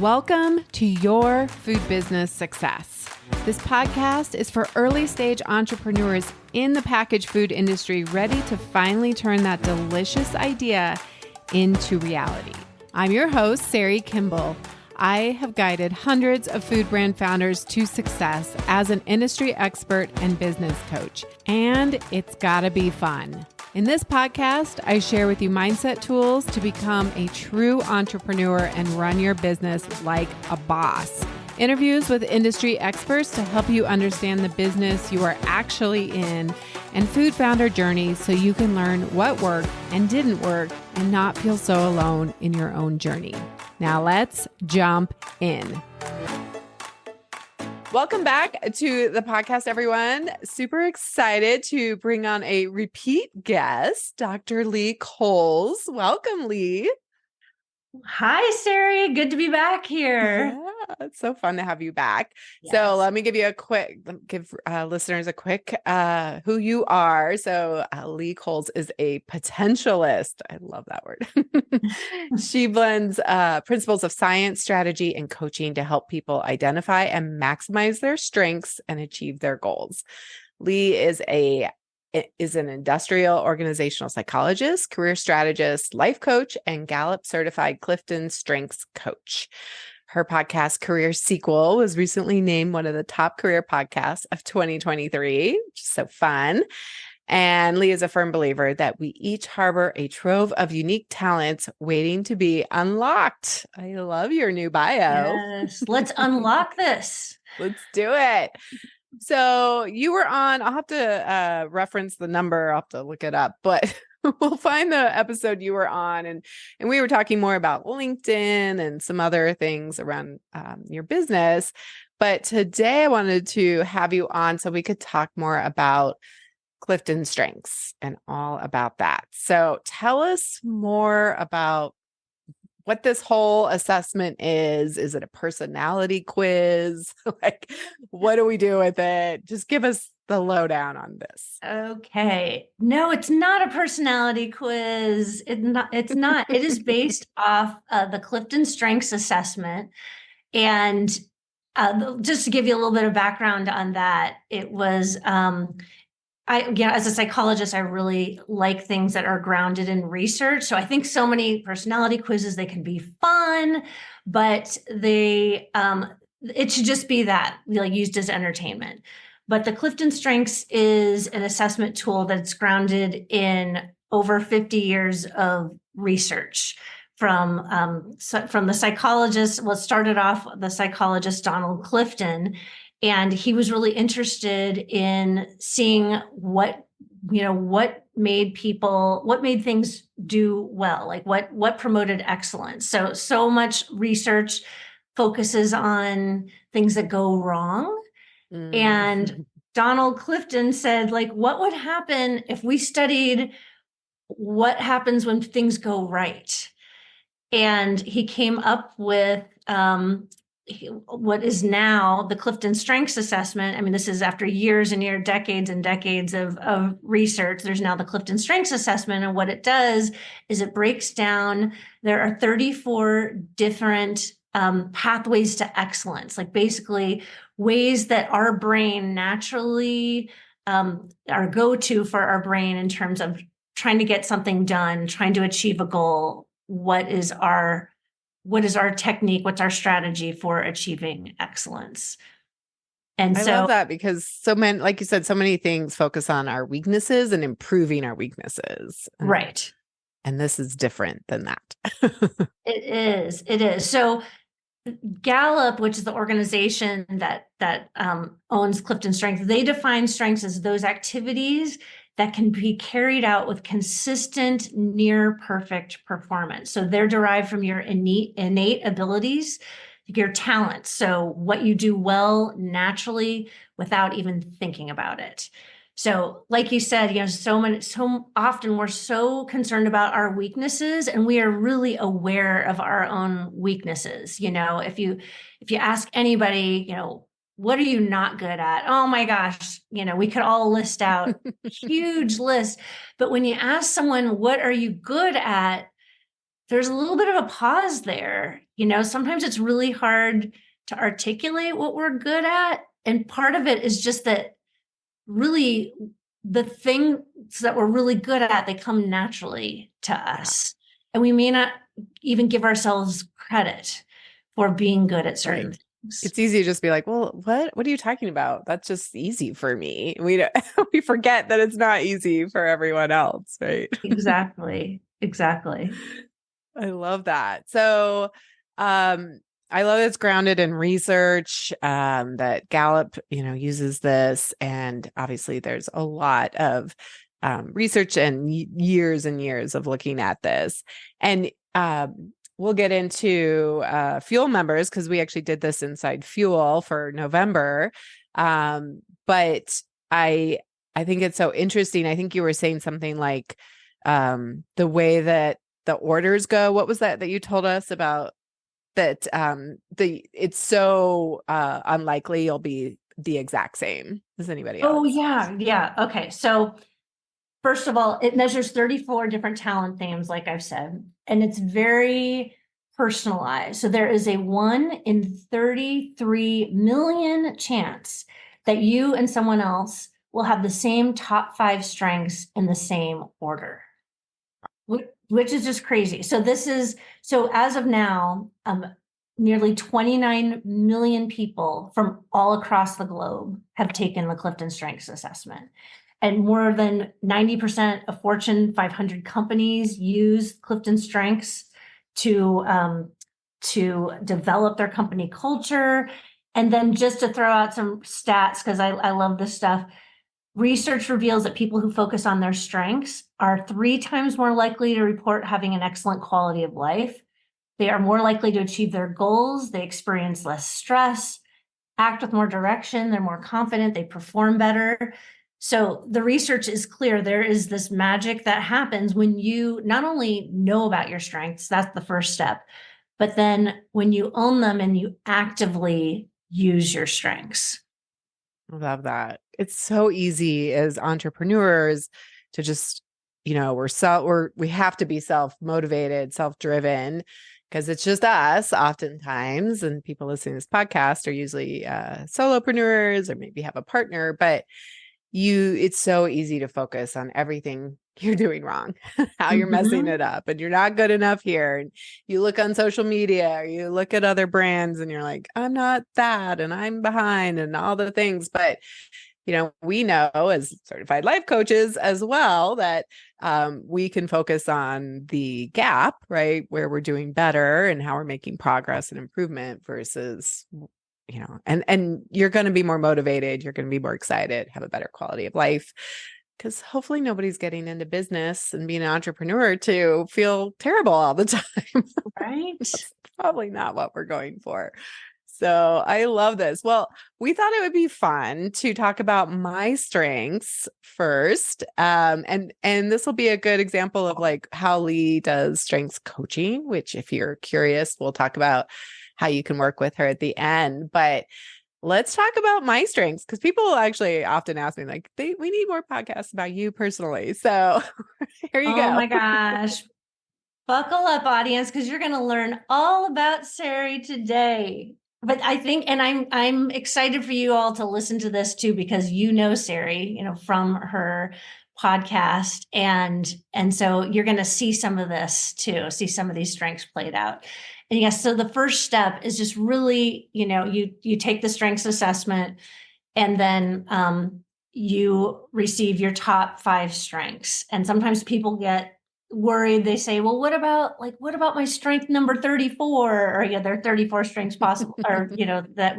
Welcome to Your Food Business Success. This podcast is for early stage entrepreneurs in the packaged food industry ready to finally turn that delicious idea into reality. I'm your host, Sari Kimbell. I have guided hundreds of food brand founders to success as an industry expert and business coach, and it's gotta be fun. In this podcast, I share with you mindset tools to become a true entrepreneur and run your business like a boss. Interviews with industry experts to help you understand the business you are actually in, and food founder journeys so you can learn what worked and didn't work and not feel so alone in your own journey. Now let's jump in. Welcome back to the podcast, everyone. Super excited to bring on a repeat guest, Dr. Lee Koles. Welcome, Lee. Hi, Sari. Good to be back here. Yeah, it's so fun to have you back. Yes. So let me give listeners a quick who you are. So Lee Koles is a potentialist. I love that word. She blends principles of science, strategy, and coaching to help people identify and maximize their strengths and achieve their goals. Lee is an industrial organizational psychologist, career strategist, life coach, and Gallup certified Clifton Strengths coach. Her podcast, Career Sequel, was recently named one of the top career podcasts of 2023, which is so fun. And Lee is a firm believer that we each harbor a trove of unique talents waiting to be unlocked. I love your new bio. Yes, let's unlock this. Let's do it. So you were on, I'll have to reference the number, I'll have to look it up, but we'll find the episode you were on. And we were talking more about LinkedIn and some other things around your business. But today I wanted to have you on so we could talk more about Clifton Strengths and all about that. So tell us more about what this whole assessment is. Is it a personality quiz? Like, what do we do with it? Just give us the lowdown on this. Okay. No, it's not a personality quiz. It's not. It is based off the Clifton Strengths assessment. And just to give you a little bit of background on that, it was as a psychologist, I really like things that are grounded in research. So I think so many personality quizzes, they can be fun, but it should just be that, like, used as entertainment. But the Clifton Strengths is an assessment tool that's grounded in over 50 years of research from the psychologist. Well, it started off the psychologist Donald Clifton. And he was really interested in seeing what made things do well, like what promoted excellence. So much research focuses on things that go wrong. And Donald Clifton said, like, what would happen if we studied what happens when things go right? And he came up with what is now the Clifton Strengths assessment. I mean, this is after years and years, decades and decades of research. There's now the Clifton Strengths assessment. And what it does is it breaks down, there are 34 different pathways to excellence, like basically ways that our brain naturally, our go-to for our brain in terms of trying to get something done, trying to achieve a goal. What is our technique? What's our strategy for achieving excellence? And I love that because like you said, so many things focus on our weaknesses and improving our weaknesses. Right. And this is different than that. It is. So Gallup, which is the organization that owns Clifton Strengths, they define strengths as those activities that can be carried out with consistent, near perfect performance. So they're derived from your innate abilities, your talents. So what you do well naturally without even thinking about it. So like you said, so often we're so concerned about our weaknesses, and we are really aware of our own weaknesses. If you ask anybody, what are you not good at? Oh my gosh, we could all list out huge list. But when you ask someone, what are you good at? there's a little bit of a pause there. Sometimes it's really hard to articulate what we're good at. And part of it is just that really the things that we're really good at, they come naturally to Yeah. us. And we may not even give ourselves credit for being good at certain Right. things. It's easy to just be like, well, what are you talking about? That's just easy for me. We don't, we forget that it's not easy for everyone else, right? Exactly. I love that. So, I love it's grounded in research, that Gallup, uses this. And obviously there's a lot of, research and years and years of looking at this. And, we'll get into, Fuel members, because we actually did this inside Fuel for November. But I think it's so interesting. I think you were saying something like, the way that the orders go. What was that you told us about that? It's so unlikely you'll be the exact same as anybody else. Oh, yeah. Okay. So first of all, it measures 34 different talent themes, like I've said, and it's very personalized. So there is a 1 in 33 million chance that you and someone else will have the same top 5 strengths in the same order, which is just crazy. So as of now, nearly 29 million people from all across the globe have taken the Clifton Strengths assessment. And more than 90% of Fortune 500 companies use Clifton Strengths to develop their company culture. And then just to throw out some stats, because I love this stuff, research reveals that people who focus on their strengths are 3 times more likely to report having an excellent quality of life. They are more likely to achieve their goals. They experience less stress, act with more direction. They're more confident. They perform better. So the research is clear. There is this magic that happens when you not only know about your strengths, that's the first step, but then when you own them and you actively use your strengths. Love that. It's so easy as entrepreneurs to just, we have to be self-motivated, self-driven, because it's just us oftentimes. And people listening to this podcast are usually solopreneurs or maybe have a partner, but it's so easy to focus on everything you're doing wrong, how you're messing it up, and you're not good enough here. And you look on social media or you look at other brands and you're like, I'm not that, and I'm behind, and all the things. But, we know as certified life coaches as well that we can focus on the gap, right, where we're doing better and how we're making progress and improvement versus and you're going to be more motivated. You're going to be more excited, have a better quality of life, because hopefully nobody's getting into business and being an entrepreneur to feel terrible all the time. Right. That's probably not what we're going for. So I love this. Well, we thought it would be fun to talk about my strengths first. And this will be a good example of like how Lee does strengths coaching, which if you're curious, we'll talk about how you can work with her at the end. But let's talk about my strengths, because people actually often ask me like, we need more podcasts about you personally. So here you go. Oh my gosh. Buckle up, audience, because you're going to learn all about Sari today. But I think, and I'm excited for you all to listen to this too, because Sari, from her podcast, and so you're going to see some of this too, see some of these strengths played out. And yes, so the first step is just really, you take the strengths assessment, and then you receive your top 5 strengths. And sometimes people get worried. They say, well, what about my strength number 34? Or there are 34 strengths possible, or that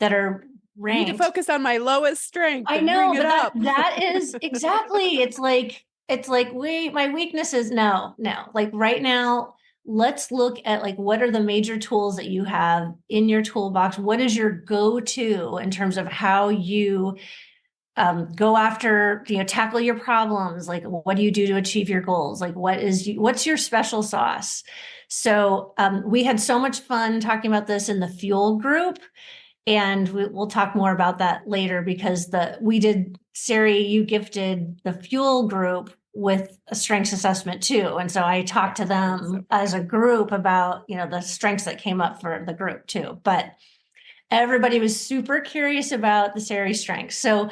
are ranked. I need to focus on my lowest strength. I know, but that is exactly. It's like my weaknesses. No. Like right now, let's look at like what are the major tools that you have in your toolbox. What is your go-to in terms of how you go after, tackle your problems? Like, what do you do to achieve your goals? Like, what's your special sauce? So we had so much fun talking about this in the Fuel group, and we'll talk more about that later, because Sari, you gifted the Fuel group with a strengths assessment too. And so I talked to them as a group about, the strengths that came up for the group too. But everybody was super curious about the Sari strengths. So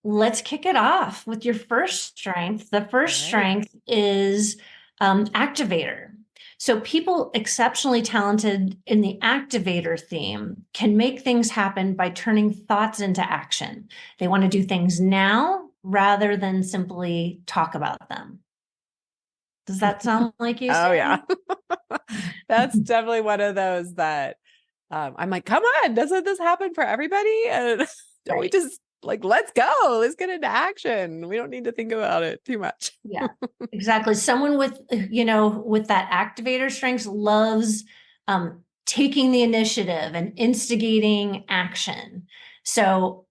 let's kick it off with your first strength. The first strength is activator. So people exceptionally talented in the activator theme can make things happen by turning thoughts into action. They want to do things now rather than simply talk about them. Does that sound like you? Oh, yeah. That's definitely one of those that I'm like, come on, doesn't this happen for everybody? And don't we just let's go, let's get into action. We don't need to think about it too much. Yeah, exactly. Someone with, with that activator strengths loves taking the initiative and instigating action. So,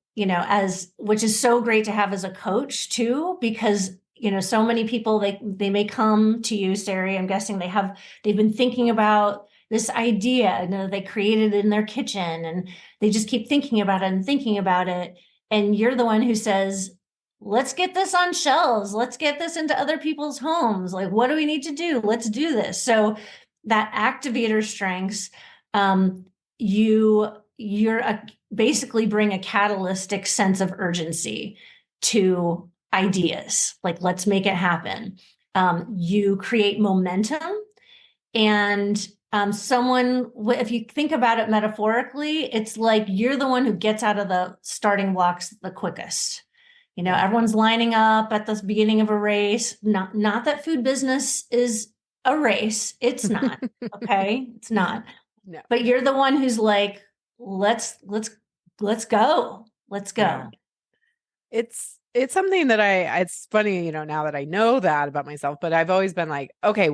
which is so great to have as a coach too, because, so many people, they may come to you, Sari, I'm guessing they've been thinking about this idea, they created it in their kitchen and they just keep thinking about it and thinking about it. And you're the one who says, let's get this on shelves. Let's get this into other people's homes. Like, what do we need to do? Let's do this. So that activator strengths, basically bring a catalytic sense of urgency to ideas. Like, let's make it happen. You create momentum, and if you think about it metaphorically, it's like you're the one who gets out of the starting blocks the quickest. Everyone's lining up at the beginning of a race. Not that food business is a race. It's not. Okay. It's not. No. But you're the one who's like, let's go. Let's go. Yeah. It's something that it's funny, now that I know that about myself, but I've always been like, okay,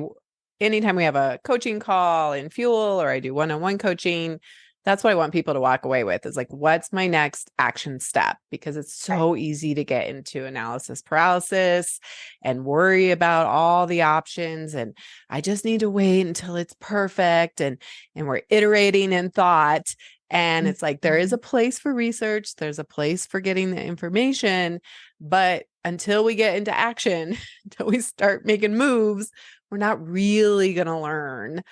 anytime we have a coaching call in Fuel or I do one-on-one coaching, that's what I want people to walk away with is like, what's my next action step? Because it's so easy to get into analysis paralysis and worry about all the options. And I just need to wait until it's perfect. And we're iterating in thought. And it's like, there is a place for research. There's a place for getting the information. But until we get into action, until we start making moves, we're not really going to learn.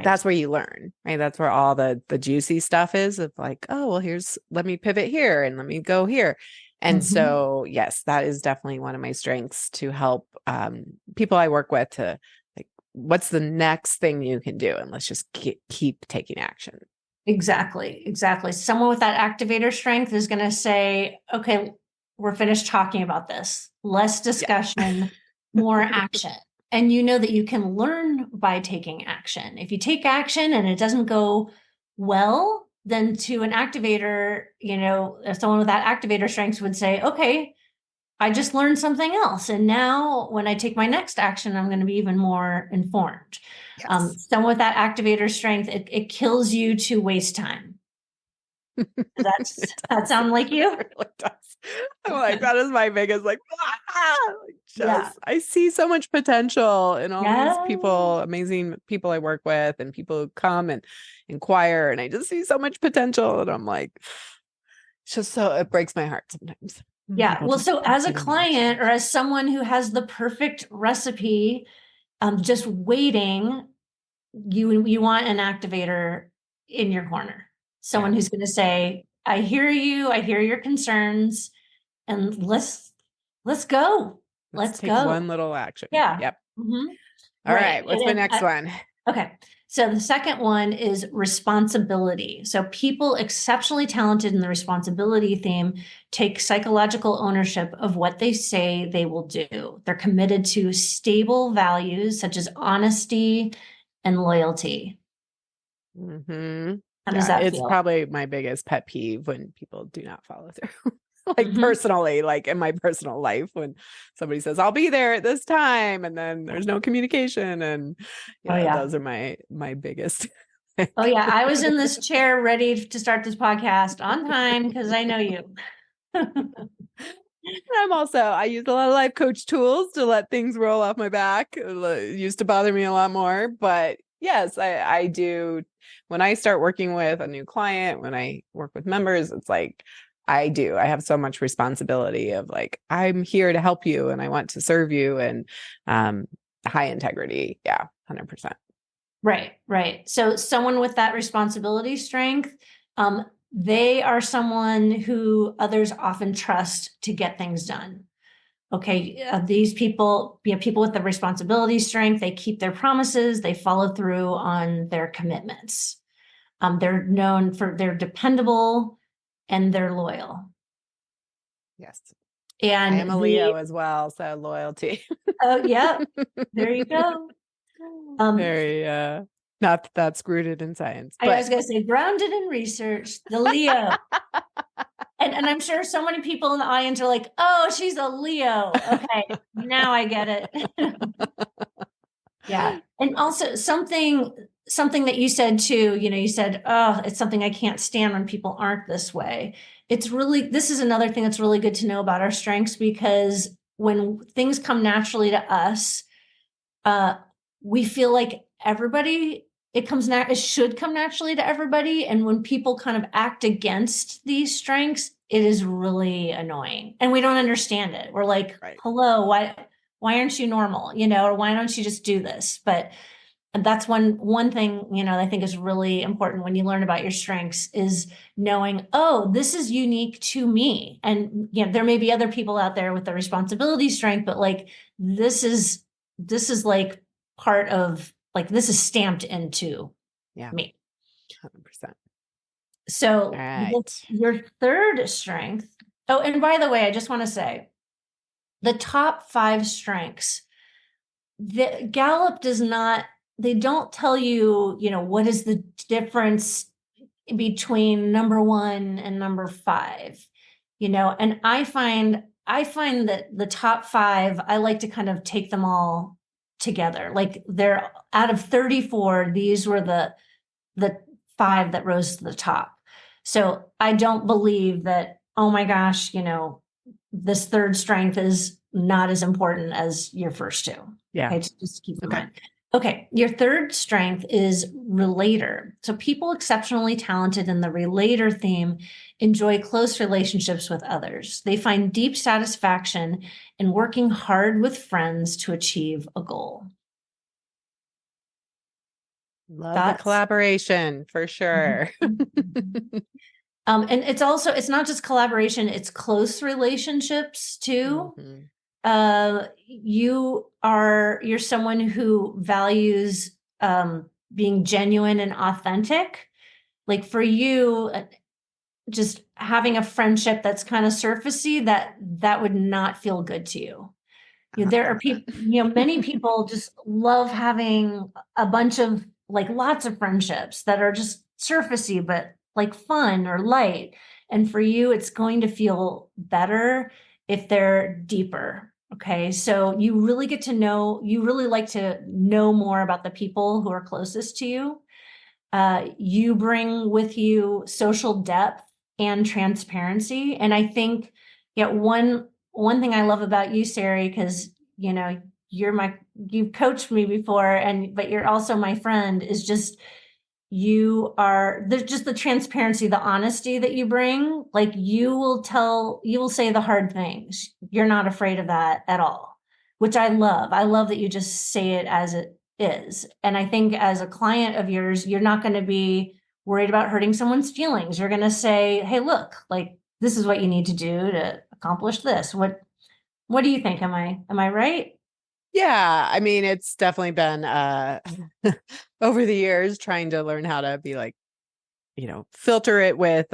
That's where you learn, right? That's where all the juicy stuff is of like, oh, well, let me pivot here and let me go here. And so, yes, that is definitely one of my strengths to help people I work with to like, what's the next thing you can do? And let's just keep taking action. Exactly. Someone with that activator strength is going to say, okay, we're finished talking about this. Less discussion, more action. And that you can learn by taking action. If you take action and it doesn't go well, then to an activator, if someone with that activator strengths would say, okay, I just learned something else. And now when I take my next action, I'm going to be even more informed. Yes. Someone with that activator strength, it kills you to waste time. That sound like you? It really does. I'm like, that is my biggest, I see so much potential in all these people, amazing people I work with and people who come and inquire. And I just see so much potential. And I'm like, it's just it breaks my heart sometimes. Yeah. Well, so as a client or as someone who has the perfect recipe, just waiting, you want an activator in your corner. Someone who's going to say, I hear you, I hear your concerns, and let's go. Let's take go. One little action. Yeah. Yep. All right. What's my next one? Okay. So the second one is responsibility. So people exceptionally talented in the responsibility theme take psychological ownership of what they say they will do. They're committed to stable values such as honesty and loyalty. How does that it's feel? probably my biggest pet peeve when people do not follow through. Personally, like in my personal life, when somebody says, I'll be there at this time, and then there's no communication. And those are my biggest. Oh yeah. I was in this chair ready to start this podcast on time because I know you. I use a lot of life coach tools to let things roll off my back. It used to bother me a lot more, but yes, I do. When I start working with a new client, when I work with members, it's like, I do. I have so much responsibility of like, I'm here to help you and I want to serve you, and high integrity. Yeah, 100%. Right. So someone with that responsibility strength, they are someone who others often trust to get things done. Okay, these people, people with the responsibility strength, they keep their promises, they follow through on their commitments. They're known for they're dependable and they're loyal. Yes. And I am a Leo as well, so loyalty. oh, yeah, there you go. Very not that that's rooted in science, I was going to say grounded in research, the Leo. And I'm sure so many people in the audience are like, oh, she's a Leo. Okay, now I get it. Yeah. And also something that you said too, you said, oh, it's something I can't stand when people aren't this way. This is another thing that's really good to know about our strengths, because when things come naturally to us, we feel like it should come naturally to everybody. And when people kind of act against these strengths, it is really annoying and we don't understand it. We're like, hello, why aren't you normal? Or why don't you just do this? But that's one thing, I think is really important when you learn about your strengths, is knowing, oh, this is unique to me. And there may be other people out there with the responsibility strength, but like, this is like part of, like, this is stamped into me. 100%. So your third strength. Oh, and by the way, I just want to say the top 5 strengths, the Gallup they don't tell you, what is the difference between number 1 and number 5, and I find that the top 5, I like to kind of take them all together. Like, they're out of 34, these were the 5 that rose to the top. So I don't believe that, oh my gosh, this third strength is not as important as your first 2. Yeah. Okay, just keep in mind. Okay, your third strength is relator. So people exceptionally talented in the relator theme enjoy close relationships with others. They find deep satisfaction in working hard with friends to achieve a goal. Love the collaboration for sure. And it's not just collaboration, it's close relationships too. You're someone who values being genuine and authentic. Like, for you, just having a friendship that's kind of surfacey, that would not feel good to you. There are people, many people just love having a bunch of, like, lots of friendships that are just surfacey, but like fun or light. And for you, it's going to feel better if they're deeper. Okay. So you really like to know more about the people who are closest to you. You bring with you social depth and transparency. And I think, one thing I love about you, Sari, because, you've coached me before, but you're also my friend, is just, there's just the transparency, the honesty that you bring. Like, you will say the hard things. You're not afraid of that at all, which I love. I love that you just say it as it is. And I think as a client of yours, you're not going to be worried about hurting someone's feelings. You're going to say, hey, look, like, this is what you need to do to accomplish this. What do you think? Am I right? Yeah, I mean, it's definitely been over the years trying to learn how to be like, filter it with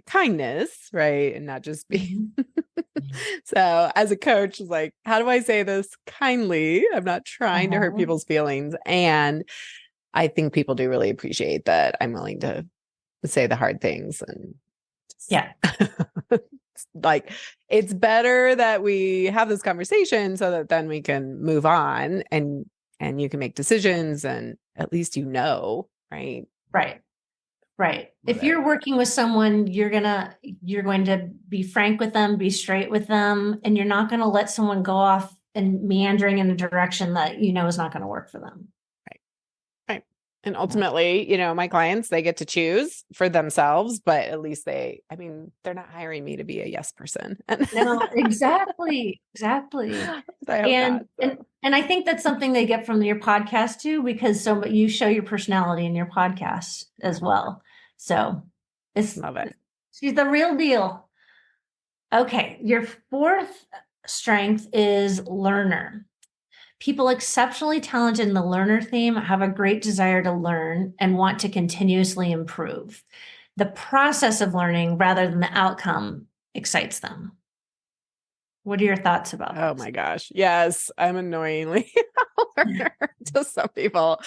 kindness, right? And not just be. So as a coach, like, how do I say this kindly? I'm not trying to hurt people's feelings. And I think people do really appreciate that I'm willing to say the hard things. And like, it's better that we have this conversation so that then we can move on and you can make decisions, and at least right? Right. If you're working with someone, you're going to be frank with them, be straight with them, and you're not going to let someone go off and meandering in a direction that is not going to work for them. Right. And ultimately, my clients, they get to choose for themselves, but at least they're not hiring me to be a yes person. No, exactly. Exactly. I hope not. And I think that's something they get from your podcast too, because you show your personality in your podcast as well. So Love it. She's the real deal. Okay. Your fourth strength is learner. People exceptionally talented in the learner theme have a great desire to learn and want to continuously improve. The process of learning rather than the outcome excites them. What are your thoughts about Oh my gosh. Yes, I'm annoyingly a learner to some people.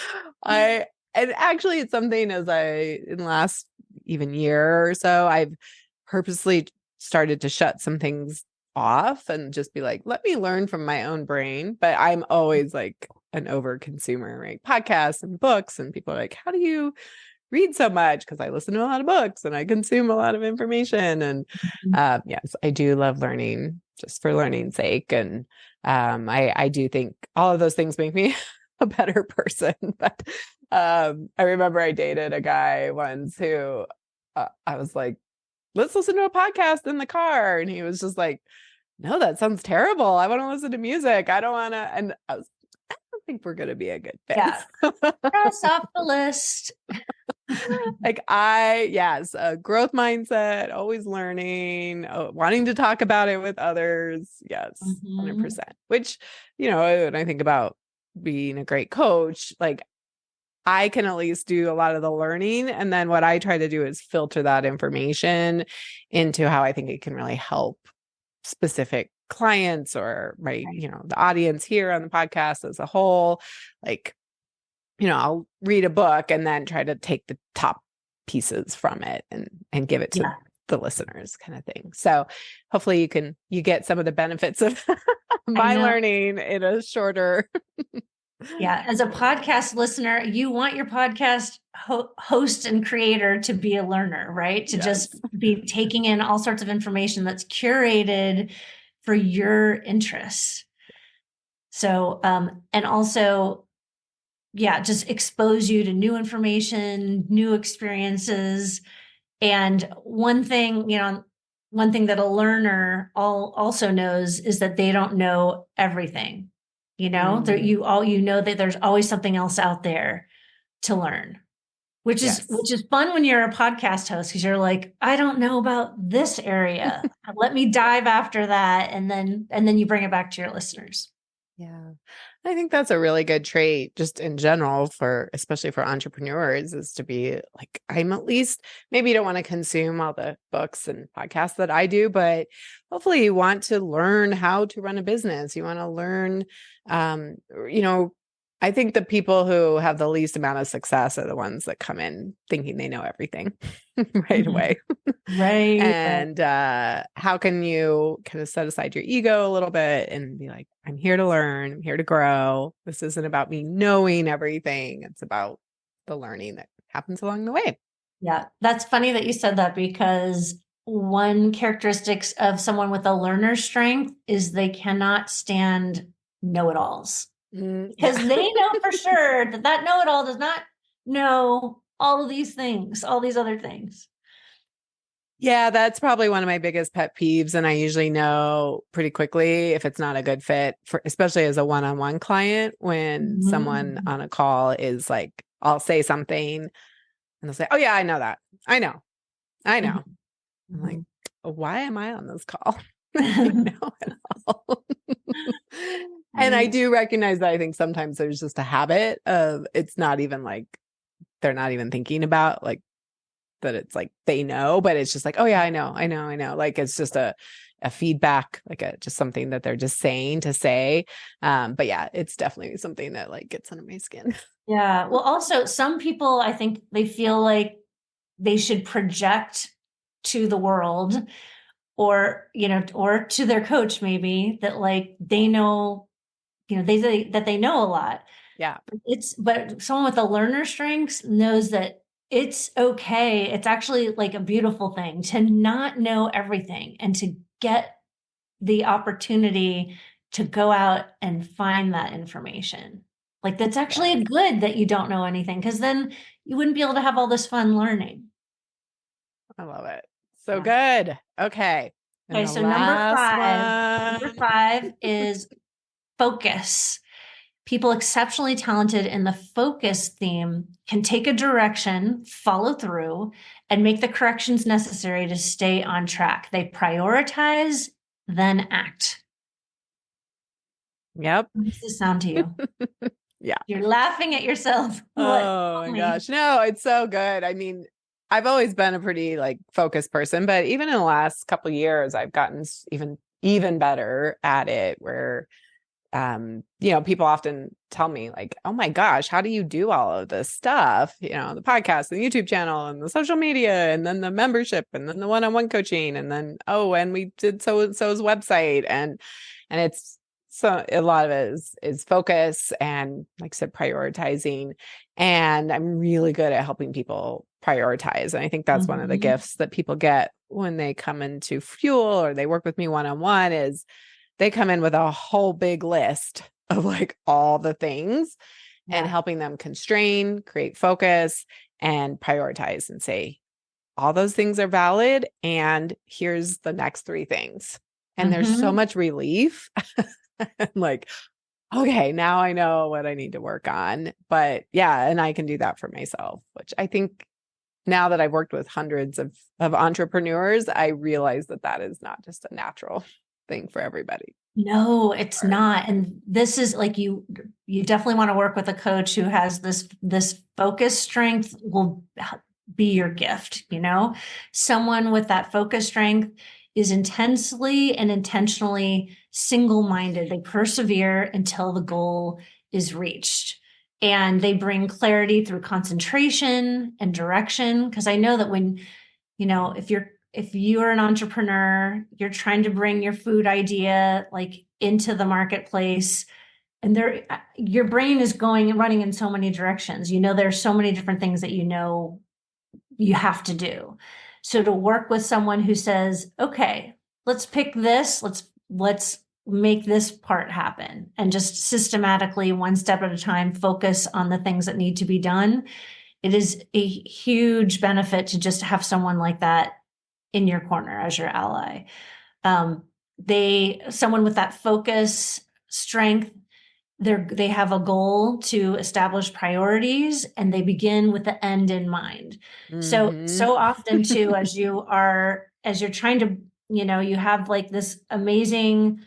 And actually it's something in the last even year or so, I've purposely started to shut some things off and just be like, let me learn from my own brain. But I'm always like an over consumer, right? Podcasts and books, and people are like, how do you read so much? Because I listen to a lot of books and I consume a lot of information. And yes, I do love learning just for learning's sake. And I do think all of those things make me a better person. But I remember I dated a guy once who I was like, let's listen to a podcast in the car. And he was just like, no, that sounds terrible. I want to listen to music. I don't want to. And I don't think we're going to be a good fit. Yeah. Cross off the list. Yes, a growth mindset, always learning, wanting to talk about it with others. Yes, 100%. Which, when I think about being a great coach, like I can at least do a lot of the learning. And then what I try to do is filter that information into how I think it can really help specific clients or the audience here on the podcast as a whole. Like, I'll read a book and then try to take the top pieces from it and give it to the listeners, kind of thing. So hopefully you get some of the benefits of my learning in a shorter. Yeah. As a podcast listener, you want your podcast host and creator to be a learner, right? To just be taking in all sorts of information that's curated for your interests. So, and also, just expose you to new information, new experiences. And one thing that a learner also knows is that they don't know everything. That there's always something else out there to learn, which is fun when you're a podcast host, because you're like, I don't know about this area. Let me dive after that. And then you bring it back to your listeners. Yeah. I think that's a really good trait just in general especially for entrepreneurs, is to be like, I'm at least, maybe you don't want to consume all the books and podcasts that I do, but hopefully you want to learn how to run a business. You want to learn, I think the people who have the least amount of success are the ones that come in thinking they know everything right away. Right. And how can you kind of set aside your ego a little bit and be like, I'm here to learn, I'm here to grow. This isn't about me knowing everything. It's about the learning that happens along the way. Yeah, that's funny that you said that, because one characteristics of someone with a learner strength is they cannot stand know-it-alls. Because they know for sure that know-it-all does not know all of these things, all these other things. Yeah, that's probably one of my biggest pet peeves. And I usually know pretty quickly if it's not a good fit, especially as a one-on-one client, when someone on a call is like, I'll say something and they'll say, oh yeah, I know that. I know. I'm like, why am I on this call? I know it all. And I do recognize that I think sometimes there's just a habit of, it's not even like, they're not even thinking about like that it's like they know, but it's just like, oh yeah, I know. Like it's just a feedback, like just something that they're just saying to say. But yeah, it's definitely something that like gets under my skin. Yeah. Well, also some people, I think they feel like they should project to the world or to their coach, maybe, that like they know, that they know a lot. Yeah. But someone with a learner strengths knows that it's okay. It's actually like a beautiful thing to not know everything and to get the opportunity to go out and find that information. Like that's actually Yes. good that you don't know anything, because then you wouldn't be able to have all this fun learning. I love it. So Yeah. good. Okay. And Okay, the so number last five. Number one. five is focus. People exceptionally talented in the focus theme can take a direction, follow through, and make the corrections necessary to stay on track. They prioritize, then act. Yep. How does this sound to you? Yeah. You're laughing at yourself. What? Oh Tell my me. gosh. No, it's so good. I mean, I've always been a pretty like focused person, but even in the last couple of years, I've gotten even better at it where people often tell me like, "Oh my gosh, how do you do all of this stuff? The podcast, the YouTube channel, and the social media, and then the membership, and then the one-on-one coaching, and then and we did so and so's website." And it's so a lot of it is focus and, like I said, prioritizing. And I'm really good at helping people prioritize. And I think that's one of the gifts that people get when they come into Fuel or they work with me one-on-one is they come in with a whole big list of like all the things and helping them constrain, create focus, and prioritize and say, all those things are valid. And here's the next three things. And there's so much relief. Like, okay, now I know what I need to work on. But yeah, and I can do that for myself, which I think now that I've worked with hundreds of entrepreneurs, I realize that is not just a natural thing for everybody. No, it's not. And this is like you definitely want to work with a coach who has this focus strength will be your gift, Someone with that focus strength is intensely and intentionally single-minded. They persevere until the goal is reached. And they bring clarity through concentration and direction. Because I know that when, if you're an entrepreneur, you're trying to bring your food idea like into the marketplace, and your brain is going and running in so many directions. There's so many different things that you have to do. So to work with someone who says, okay, let's pick this, let's make this part happen, and just systematically, one step at a time, focus on the things that need to be done. It is a huge benefit to just have someone like that in your corner as your ally. Someone with that focus strength, they have a goal to establish priorities, and they begin with the end in mind. So often too, as you're trying to, you have like this amazing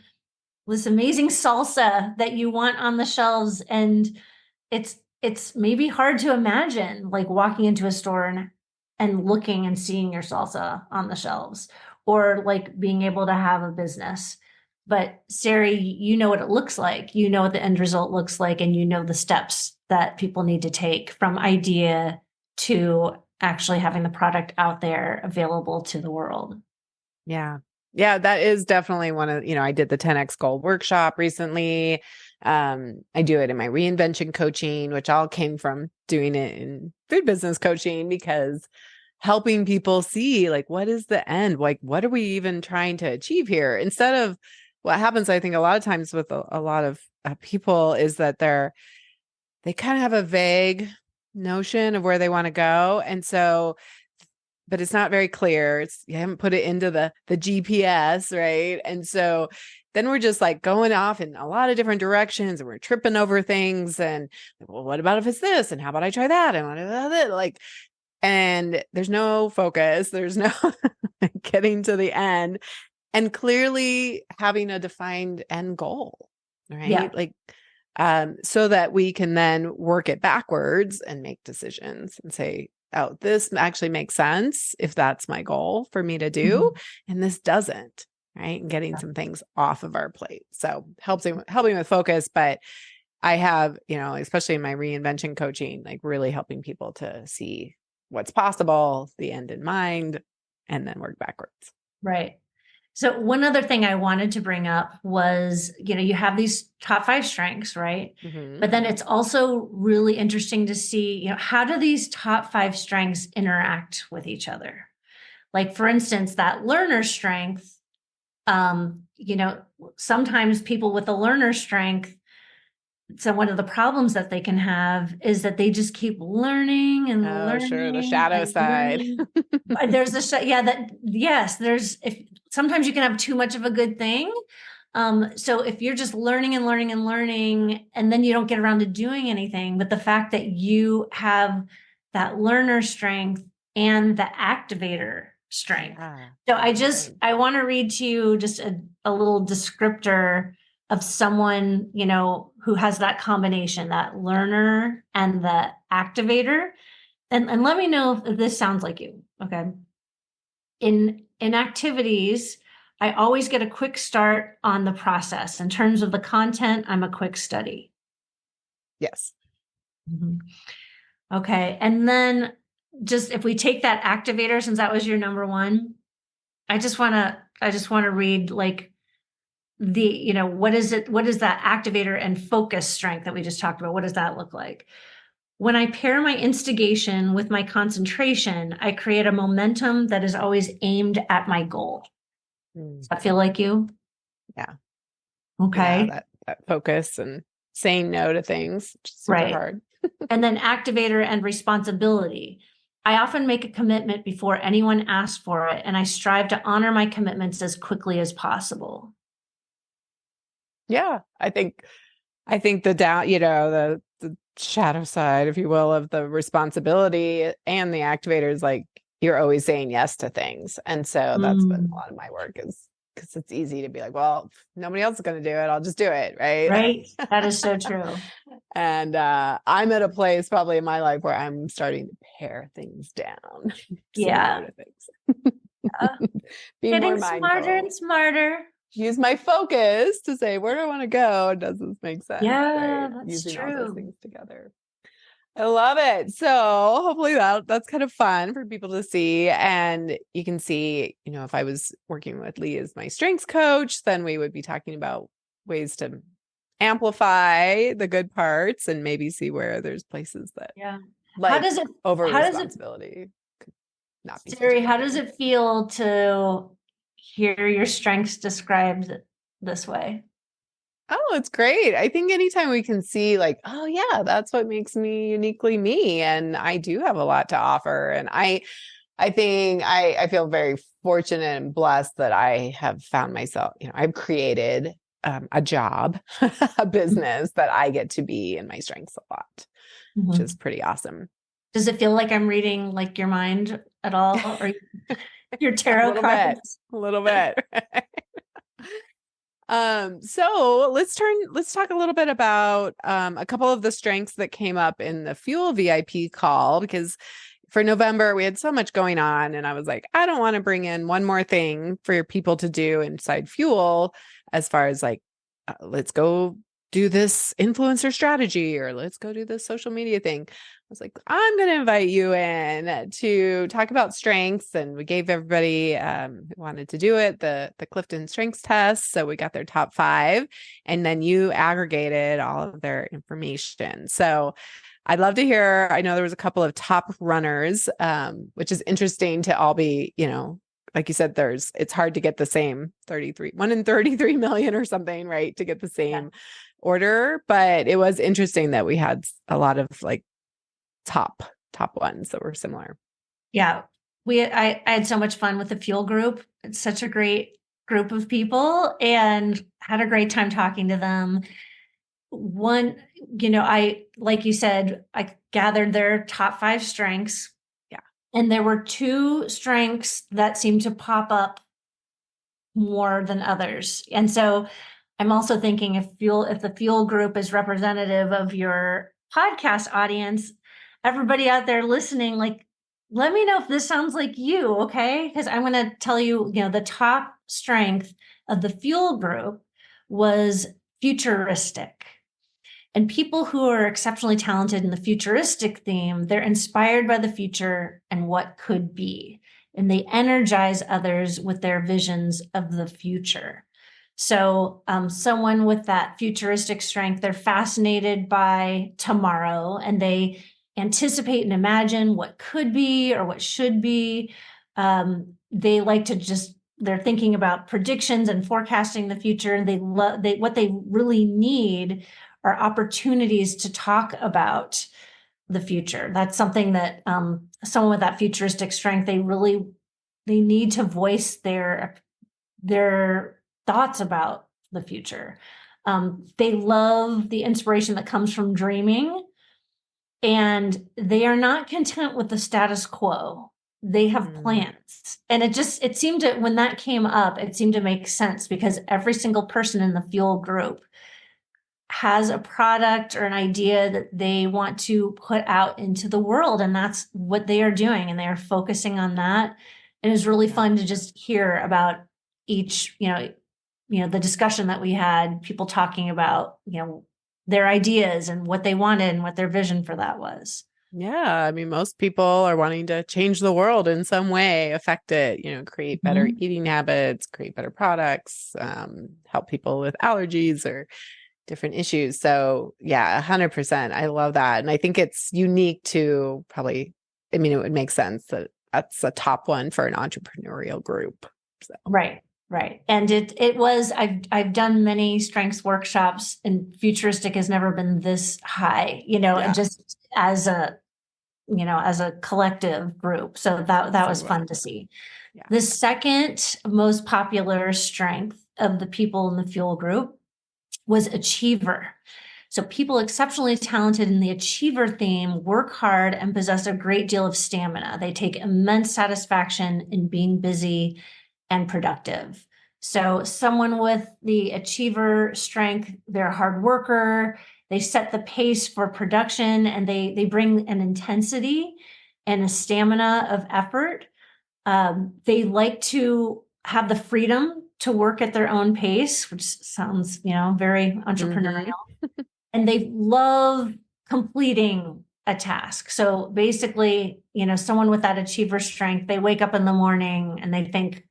salsa that you want on the shelves, and it's maybe hard to imagine like walking into a store and looking and seeing your salsa on the shelves, or like being able to have a business. But Sari, you know what it looks like, what the end result looks like, and the steps that people need to take from idea to actually having the product out there available to the world. Yeah. Yeah, that is definitely one of, I did the 10X Gold workshop recently. I do it in my reinvention coaching, which all came from doing it in food business coaching, because helping people see like, what is the end? Like, what are we even trying to achieve here? Instead of what happens, I think a lot of times with a lot of people is that they kind of have a vague notion of where they want to go. And so, but it's not very clear. You haven't put it into the GPS, right? And so then we're just like going off in a lot of different directions, and we're tripping over things. And well, what about if it's this? And how about I try that? And what about that? Like, and there's no focus. There's no getting to the end, and clearly having a defined end goal, right? Yeah. Like, so that we can then work it backwards and make decisions and say, oh, this actually makes sense if that's my goal for me to do, and this doesn't, right? And getting some things off of our plate. So helping with focus. But I have, especially in my reinvention coaching, like really helping people to see what's possible, the end in mind, and then work backwards. Right. So one other thing I wanted to bring up was, you have these top 5 strengths, right? But then it's also really interesting to see, how do these top 5 strengths interact with each other? Like, for instance, that learner strength, sometimes people with a learner strength, so one of the problems that they can have is that they just keep learning and Oh, sure. The learning shadow and side. learning. But there's there's, if sometimes you can have too much of a good thing. So if you're just learning and learning and learning, and then you don't get around to doing anything, but the fact that you have that learner strength and the activator strength. So I want to read to you just a little descriptor of someone, who has that combination, that learner and the activator. And let me know if this sounds like you. Okay. In activities, I always get a quick start on the process. In terms of the content, I'm a quick study. Yes. Mm-hmm. Okay. And then just if we take that activator, since that was your number one, I just want to read like what is that activator and focus strength that we just talked about? What does that look like? When I pair my instigation with my concentration, I create a momentum that is always aimed at my goal. Does that feel like you? Yeah. Okay. Yeah, that focus and saying no to things, which is super hard. And then activator and responsibility. I often make a commitment before anyone asks for it, and I strive to honor my commitments as quickly as possible. Yeah, I think the down, the shadow side, if you will, of the responsibility and the activators, like you're always saying yes to things. And so that's been a lot of my work, is because it's easy to be like, well, nobody else is going to do it. I'll just do it. Right. Right. That is so true. And I'm at a place probably in my life where I'm starting to pare things down. Yeah. Be Getting more mindful. smarter and smarter. Use my focus to say, where do I want to go? Does this make sense? Yeah, right? that's Using true. all those things together. I love it. So hopefully that's kind of fun for people to see. And you can see, if I was working with Lee as my strengths coach, then we would be talking about ways to amplify the good parts and maybe see where there's places that like over responsibility could not be. Sari, how does it feel to hear your strengths described this way? Oh, it's great. I think anytime we can see like, oh yeah, that's what makes me uniquely me. And I do have a lot to offer. And I think I feel very fortunate and blessed that I have found myself, I've created a job, a business that I get to be in my strengths a lot, which is pretty awesome. Does it feel like I'm reading like your mind at all, or your tarot cards? A little bit. So let's talk a little bit about a couple of the strengths that came up in the Fuel VIP call, because for November we had so much going on and I was like, I don't want to bring in one more thing for your people to do inside Fuel, as far as like, let's go do this influencer strategy or let's go do this social media thing. I was like, I'm going to invite you in to talk about strengths. And we gave everybody who wanted to do it the Clifton Strengths test. So we got their top 5, and then you aggregated all of their information. So I'd love to hear, I know there was a couple of top runners, which is interesting to all be, like you said, it's hard to get the same 1 in 33 million or something, right? To get the same order. But it was interesting that we had a lot of like top ones that were similar. Yeah. I had so much fun with the Fuel group. It's such a great group of people and had a great time talking to them. One, like you said, I gathered their top 5 strengths. Yeah. And there were 2 strengths that seemed to pop up more than others. And so I'm also thinking if the Fuel group is representative of your podcast audience, everybody out there listening, like, let me know if this sounds like you, okay? Because I'm going to tell you, the top strength of the Fuel group was futuristic. And people who are exceptionally talented in the futuristic theme, they're inspired by the future and what could be. And they energize others with their visions of the future. So someone with that futuristic strength, they're fascinated by tomorrow and they anticipate and imagine what could be or what should be. They like to they're thinking about predictions and forecasting the future. And what they really need are opportunities to talk about the future. That's something that someone with that futuristic strength, they need to voice their thoughts about the future. They love the inspiration that comes from dreaming, and they are not content with the status quo. They have plans. And it seemed to, when that came up, it seemed to make sense because every single person in the Fuel group has a product or an idea that they want to put out into the world. And that's what they are doing. And they are focusing on that. And it's really fun to just hear about each, the discussion that we had, people talking about, their ideas and what they wanted and what their vision for that was. Yeah. I mean, most people are wanting to change the world in some way, affect it, create better eating habits, create better products, help people with allergies or different issues. So yeah, 100%. I love that. And I think it's unique to probably, it would make sense that that's a top one for an entrepreneurial group. So. Right. And it was, I've done many strengths workshops, and futuristic has never been this high, and just as a collective group. So that was fun to see. Yeah. The second most popular strength of the people in the Fuel group was achiever. So people exceptionally talented in the achiever theme work hard and possess a great deal of stamina. They take immense satisfaction in being busy and productive. So someone with the achiever strength, they're a hard worker, they set the pace for production, and they bring an intensity and a stamina of effort. They like to have the freedom to work at their own pace, which sounds, very entrepreneurial. And they love completing a task. So basically, someone with that achiever strength, they wake up in the morning and they think,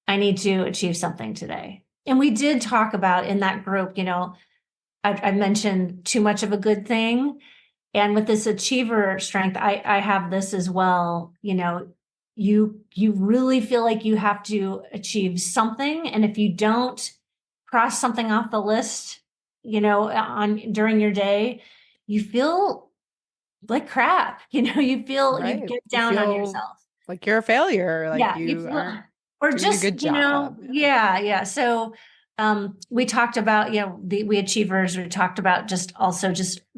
I need to achieve something today. And we did talk about in that group, I mentioned too much of a good thing. And with this achiever strength, I have this as well. You really feel like you have to achieve something. And if you don't cross something off the list, during your day, you feel like crap. You feel, you get down on yourself. Like you're a failure. Like you aren't doing a good job. Yeah. So we talked about, we achievers, we talked about just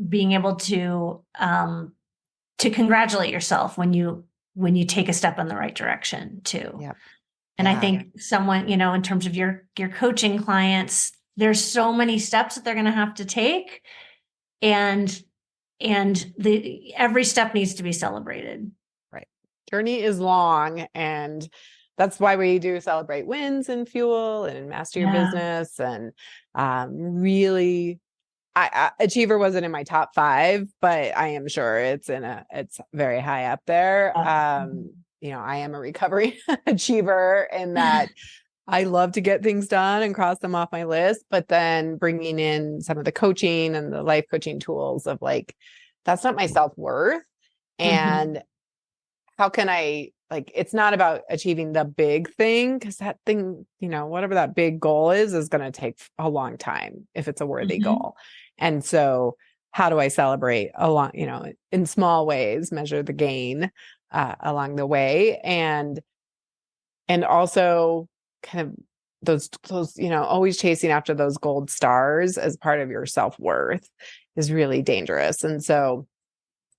being able to congratulate yourself when you take a step in the right direction too. Yep. And I think someone, in terms of your coaching clients, there's so many steps that they're going to have to take, and every step needs to be celebrated. Right. Journey is long, and that's why we do celebrate wins in Fuel and in Master Your Business. And really, Achiever wasn't in my top 5, but I am sure it's very high up there. I am a recovering achiever in that I love to get things done and cross them off my list, but then bringing in some of the coaching and the life coaching tools of that's not my self-worth. And how can I, it's not about achieving the big thing, because that thing, whatever that big goal is going to take a long time if it's a worthy goal. And so how do I celebrate along, in small ways, measure the gain along the way, and also kind of those, always chasing after those gold stars as part of your self-worth is really dangerous. And so,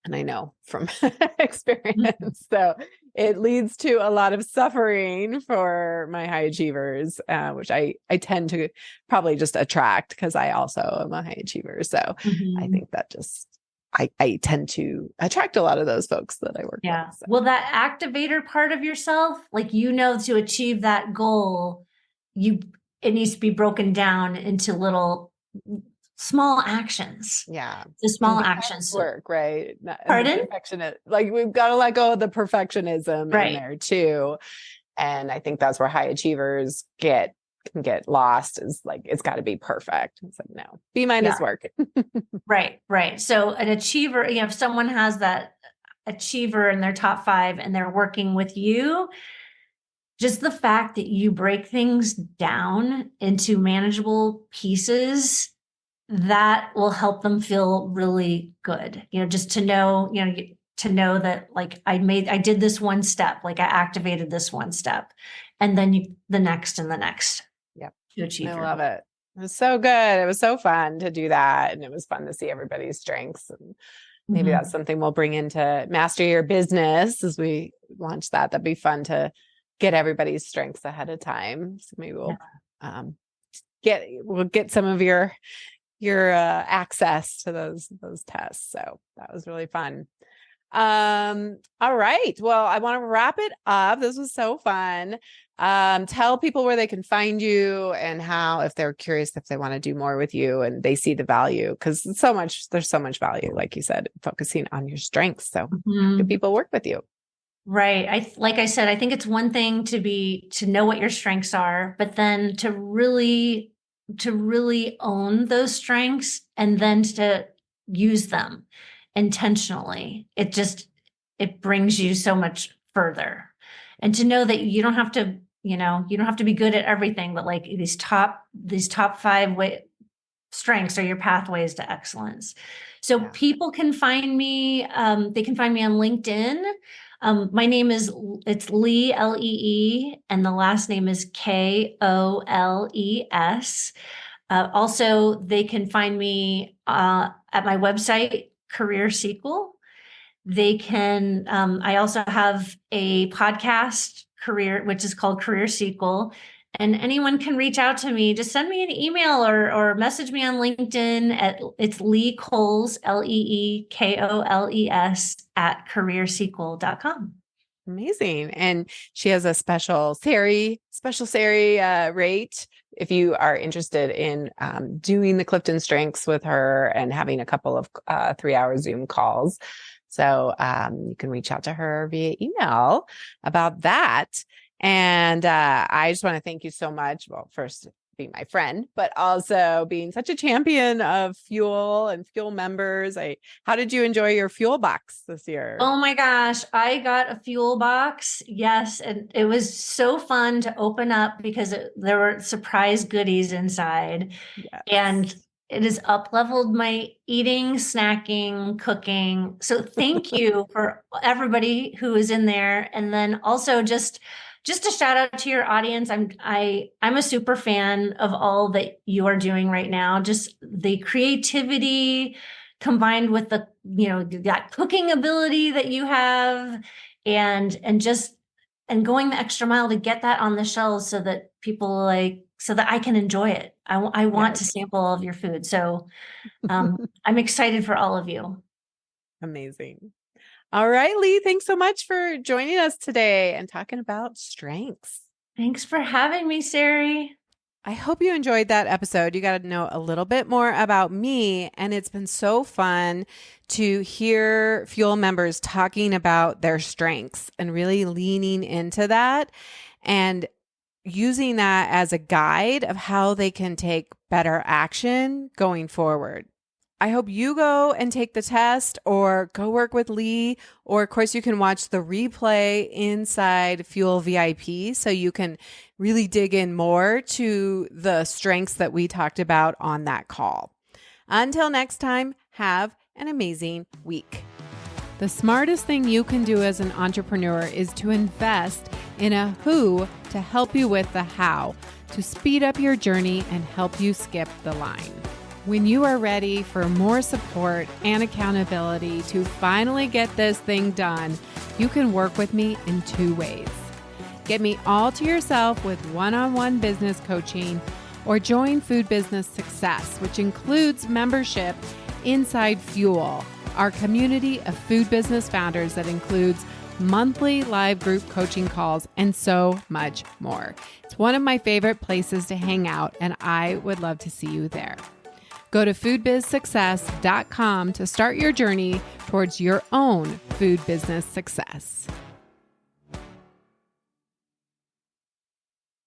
and I know from experience, so it leads to a lot of suffering for my high achievers, which I tend to probably just attract because I also am a high achiever. So I think that I tend to attract a lot of those folks that I work with. So. Well, that activator part of yourself, to achieve that goal, it needs to be broken down into little small actions. Yeah. The small actions. Work, right? Pardon? We've got to let go of the perfectionism in there too. And I think that's where high achievers can get lost, is it's got to be perfect. It's no, B- work. Right. So an achiever, if someone has that achiever in their top 5 and they're working with you, just the fact that you break things down into manageable pieces that will help them feel really good. Just to know, to know that like I did this one step, like I activated this one step, and then the next and the next. Yep. To achieve I your love goal. it. It was so good. It was so fun to do that. And it was fun to see everybody's strengths. And maybe that's something we'll bring into Master Your Business as we launch that. That'd be fun to get everybody's strengths ahead of time. So maybe we'll get some of your access to those tests. So that was really fun. All right. Well, I want to wrap it up. This was so fun. Tell people where they can find you and how, if they're curious, if they want to do more with you and they see the value, because there's so much value, like you said, focusing on your strengths. So do people work with you? Right. Like I said, I think it's one thing to know what your strengths are, but then to really own those strengths and then to use them intentionally. It brings you so much further. And to know that you don't have to, you don't have to be good at everything, but like these top 5 strengths are your pathways to excellence. So people can find me, they can find me on LinkedIn. My name it's Lee, Lee, and the last name is Koles. Also, they can find me at my website, Career Sequel. They can, I also have a podcast which is called Career Sequel. And anyone can reach out to me. Just send me an email or message me on LinkedIn it's Lee Koles, LeeKoles @careersequel.com. Amazing. And she has a special Sari rate if you are interested in doing the Clifton Strengths with her and having a couple of 3-hour Zoom calls. So you can reach out to her via email about that. And I just want to thank you so much. Well, first, being my friend, but also being such a champion of Fuel and Fuel members. How did you enjoy your Fuel box this year? Oh my gosh, I got a Fuel box. Yes. And it was so fun to open up because there were surprise goodies inside. Yes. And it has up-leveled my eating, snacking, cooking. So thank you for everybody who is in there. And then also just a shout out to your audience. I'm a super fan of all that you are doing right now. Just the creativity combined with that cooking ability that you have and going the extra mile to get that on the shelves so that people so that I can enjoy it. I want to sample all of your food. So I'm excited for all of you. Amazing. All right, Lee, thanks so much for joining us today and talking about strengths. Thanks for having me, Sari. I hope you enjoyed that episode. You got to know a little bit more about me. And it's been so fun to hear Fuel members talking about their strengths and really leaning into that and using that as a guide of how they can take better action going forward. I hope you go and take the test or go work with Lee, or of course you can watch the replay inside Fuel VIP so you can really dig in more to the strengths that we talked about on that call. Until next time, have an amazing week. The smartest thing you can do as an entrepreneur is to invest in a who to help you with the how, to speed up your journey and help you skip the line. When you are ready for more support and accountability to finally get this thing done, you can work with me in 2 ways. Get me all to yourself with one-on-one business coaching, or join Food Business Success, which includes membership inside Fuel, our community of food business founders that includes monthly live group coaching calls and so much more. It's one of my favorite places to hang out, and I would love to see you there. Go to foodbizsuccess.com to start your journey towards your own food business success.